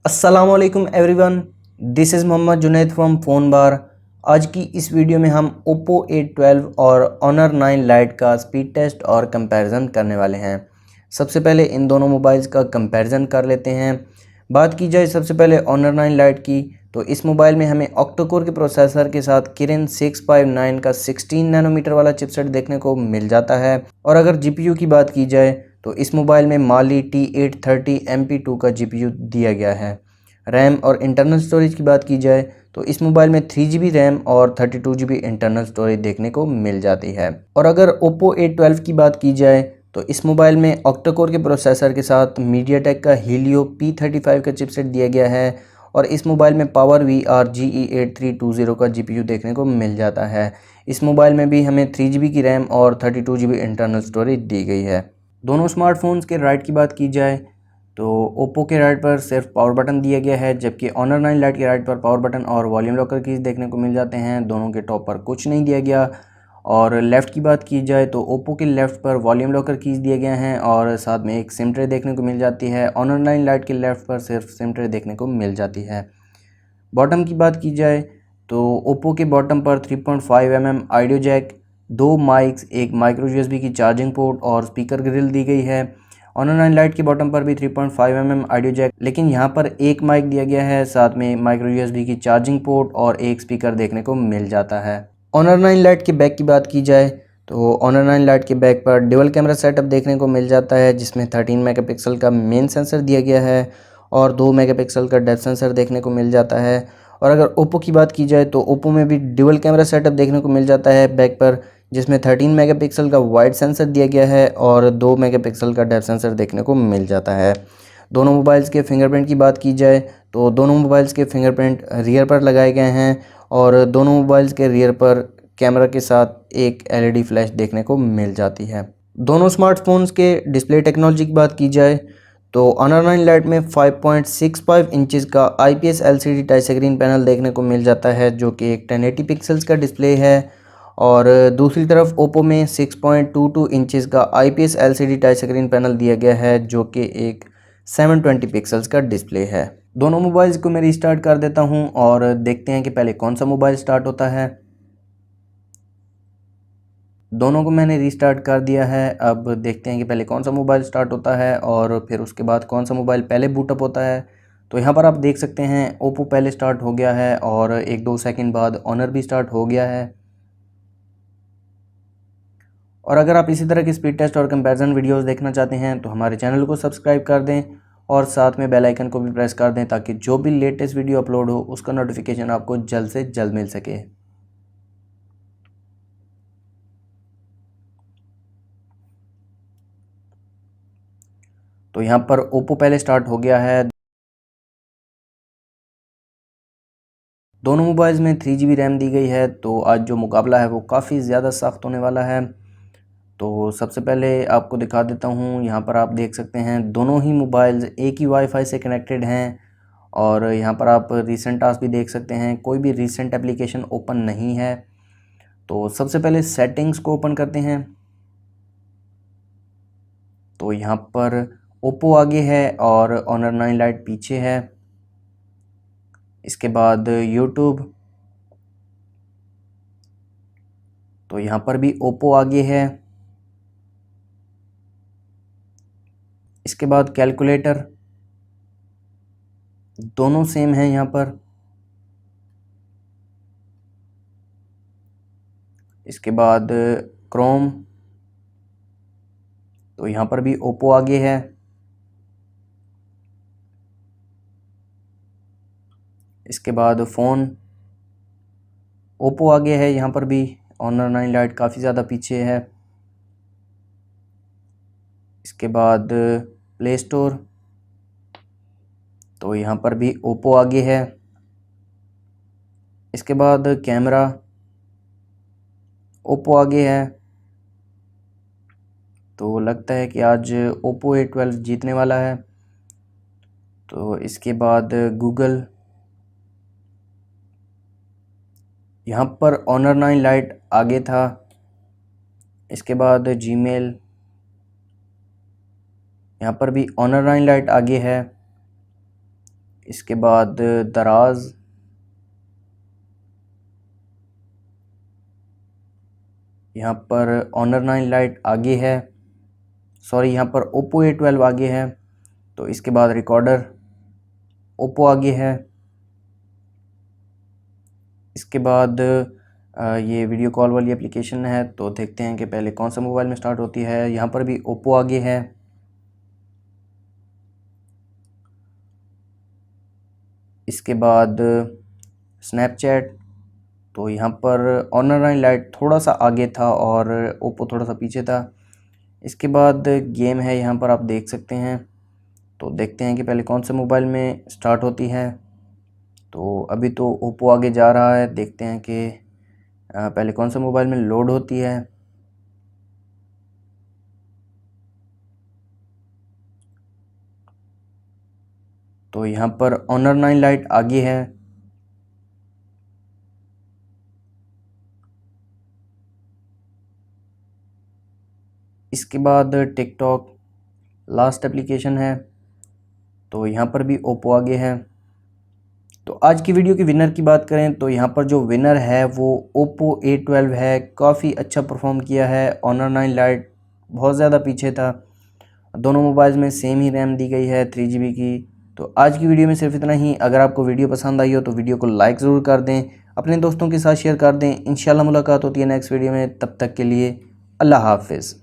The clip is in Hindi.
अस्सलामुअलैकुम everyone, this is Mohammed Junaid from Phonebar. आज की इस वीडियो में हम Oppo A12 और Honor 9 Lite का स्पीड टेस्ट और कंपैरिजन करने वाले हैं। सबसे पहले इन दोनों मोबाइल्स का कंपैरिजन कर लेते हैं। बात की जाए सबसे पहले Honor 9 Lite की, तो इस मोबाइल में हमें ऑक्टा-कोर के प्रोसेसर के साथ किरिन 659 का 16 नैनोमीटर वाला चिपसेट देखने को मिल जाता है। और अगर जीपीयू की बात की जाए तो इस मोबाइल में माली T830 MP2 का जीपीयू दिया गया है। रैम और इंटरनल स्टोरेज की बात की जाए तो इस मोबाइल में 3GB रैम और 32GB इंटरनल स्टोरेज देखने को मिल जाती है। और अगर Oppo A12 की बात की जाए तो इस मोबाइल में ऑक्टा-कोर के प्रोसेसर के साथ मीडियाटेक का हीलियो P35 का चिपसेट दिया गया है और इस मोबाइल में पावर VR GE8320 का जीपीयू देखने को मिल जाता है। इस मोबाइल में भी हमें 3GB की रैम और 32GB इंटरनल स्टोरेज दी गई है। दोनों स्मार्टफोन्स के राइट की बात की जाए तो ओप्पो के राइट पर सिर्फ पावर बटन दिया गया है, जबकि Honor 9 Lite के राइट पर पावर बटन और वॉल्यूम लॉकर कीज देखने को मिल जाते हैं। दोनों के टॉप पर कुछ नहीं दिया गया। और लेफ़्ट की बात की जाए तो ओप्पो के लेफ़्ट पर वॉल्यूम लॉकर कीज दिए गए हैं और साथ में एक सिम ट्रे देखने को मिल जाती है। Honor 9 Lite के लेफ़्ट पर सिर्फ सिम ट्रे देखने को मिल जाती है। बॉटम की बात की जाए तो ओप्पो के बॉटम पर 3.5 mm ऑडियो जैक, 2 माइक्स, एक माइक्रो यूएसबी की चार्जिंग पोर्ट और स्पीकर ग्रिल दी गई है। Honor 9 Lite के बॉटम पर भी 3.5 mm ऑडियो जैक, लेकिन यहाँ पर एक माइक दिया गया है, साथ में माइक्रो यूएसबी की चार्जिंग पोर्ट और एक स्पीकर देखने को मिल जाता है। Honor 9 Lite के बैक की बात की जाए तो Honor 9 Lite के बैक पर डुअल कैमरा सेटअप देखने को मिल जाता है, जिसमें 13 मेगापिक्सल का मेन सेंसर दिया गया है और 2 मेगापिक्सल का डेप्थ सेंसर देखने को मिल जाता है। और अगर ओप्पो की बात की जाए तो ओप्पो में भी डुअल कैमरा सेटअप देखने को मिल जाता है बैक पर, जिसमें 13 मेगापिक्सल का वाइड सेंसर दिया गया है और 2 मेगापिक्सल का डेप्थ सेंसर देखने को मिल जाता है। दोनों मोबाइल्स के फिंगरप्रिंट की बात की जाए तो दोनों मोबाइल्स के फिंगरप्रिंट रियर पर लगाए गए हैं और दोनों मोबाइल्स के रियर पर कैमरा के साथ एक एलईडी फ्लैश देखने को मिल जाती है। दोनों स्मार्टफोन्स के डिस्प्ले टेक्नोलॉजी की बात की जाए तो Honor 9 Lite में 5.65 इंचेस का IPS LCD touch screen panel देखने को मिल जाता है, जो कि एक 1080 पिक्सल्स का डिस्प्ले है। और दूसरी तरफ ओप्पो में 6.22 इंचेस का IPS LCD touch screen panel दिया गया है, जो कि एक 720 पिक्सल्स का डिस्प्ले है। दोनों मोबाइल्स को मैं रीस्टार्ट कर देता हूं और देखते हैं कि पहले कौन सा मोबाइल स्टार्ट होता है। दोनों को मैंने रीस्टार्ट कर दिया है। अब देखते हैं कि पहले कौन सा मोबाइल स्टार्ट होता है और फिर उसके बाद कौन सा मोबाइल पहले बूटअप होता है। तो यहाँ पर आप देख सकते हैं ओप्पो पहले स्टार्ट हो गया है और 1-2 सेकंड बाद ऑनर भी स्टार्ट हो गया है। और अगर आप इसी तरह के स्पीड टेस्ट और कंपैरिजन वीडियोस देखना चाहते हैं तो हमारे चैनल को सब्सक्राइब कर दें और साथ में बेल आइकन को भी प्रेस कर दें, ताकि जो भी लेटेस्ट वीडियो अपलोड हो उसका नोटिफिकेशन आपको जल्द से जल्द मिल सके। तो यहाँ पर ओप्पो पहले स्टार्ट हो गया है। दोनों मोबाइल्स में 3GB रैम दी गई है, तो आज जो मुकाबला है वो काफ़ी ज़्यादा सख्त होने वाला है। तो सबसे पहले आपको दिखा देता हूँ, यहाँ पर आप देख सकते हैं दोनों ही मोबाइल्स एक ही वाईफाई से कनेक्टेड हैं और यहाँ पर आप रीसेंट टास्क भी देख सकते हैं, कोई भी रीसेंट एप्लीकेशन ओपन नहीं है। तो सबसे पहले सेटिंग्स को ओपन करते हैं। तो यहाँ पर ओप्पो आगे है और Honor 9 Lite पीछे है। इसके बाद यूट्यूब, तो यहाँ पर भी ओप्पो आगे है। इसके बाद कैलकुलेटर, दोनों सेम हैं यहाँ पर। इसके बाद क्रोम, तो यहाँ पर भी ओप्पो आगे है। इसके बाद फ़ोन, ओप्पो आगे है, यहाँ पर भी Honor 9 Lite काफ़ी ज़्यादा पीछे है। इसके बाद प्ले स्टोर, तो यहाँ पर भी ओप्पो आगे है। इसके बाद कैमरा, ओप्पो आगे है। तो लगता है कि आज ओप्पो A12 जीतने वाला है। तो इसके बाद गूगल, यहाँ पर Honor 9 Lite आगे था। इसके बाद जीमेल, यहाँ पर भी Honor 9 Lite आगे है। इसके बाद दराज, यहाँ पर Honor 9 लाइट आगे है, सॉरी यहाँ पर Oppo A12 आगे है। तो इसके बाद रिकॉर्डर Oppo आगे है। इसके बाद ये वीडियो कॉल वाली एप्लीकेशन है, तो देखते हैं कि पहले कौन सा मोबाइल में स्टार्ट होती है। यहाँ पर भी Oppo आगे है। इसके बाद स्नैपचैट, तो यहाँ पर Honor 9 लाइट थोड़ा सा आगे था और Oppo थोड़ा सा पीछे था। इसके बाद गेम है, यहाँ पर आप देख सकते हैं। तो देखते हैं कि पहले कौन से मोबाइल में स्टार्ट होती है। तो अभी तो Oppo आगे जा रहा है, देखते हैं कि पहले कौन से मोबाइल में लोड होती है। तो यहाँ पर Honor 9 लाइट आगे है। इसके बाद टिकटॉक लास्ट एप्लीकेशन है, तो यहाँ पर भी Oppo आगे है। तो आज की वीडियो की विनर की बात करें तो यहाँ पर जो विनर है वो Oppo A12 है। काफ़ी अच्छा परफॉर्म किया है। Honor 9 लाइट बहुत ज़्यादा पीछे था। दोनों मोबाइल्स में सेम ही रैम दी गई है 3GB की। तो आज की वीडियो में सिर्फ इतना ही। अगर आपको वीडियो पसंद आई हो तो वीडियो को लाइक ज़रूर कर दें, अपने दोस्तों के साथ शेयर कर दें। इंशाल्लाह मुलाकात होती है नेक्स्ट वीडियो में। तब तक के लिए अल्लाह हाफिज़।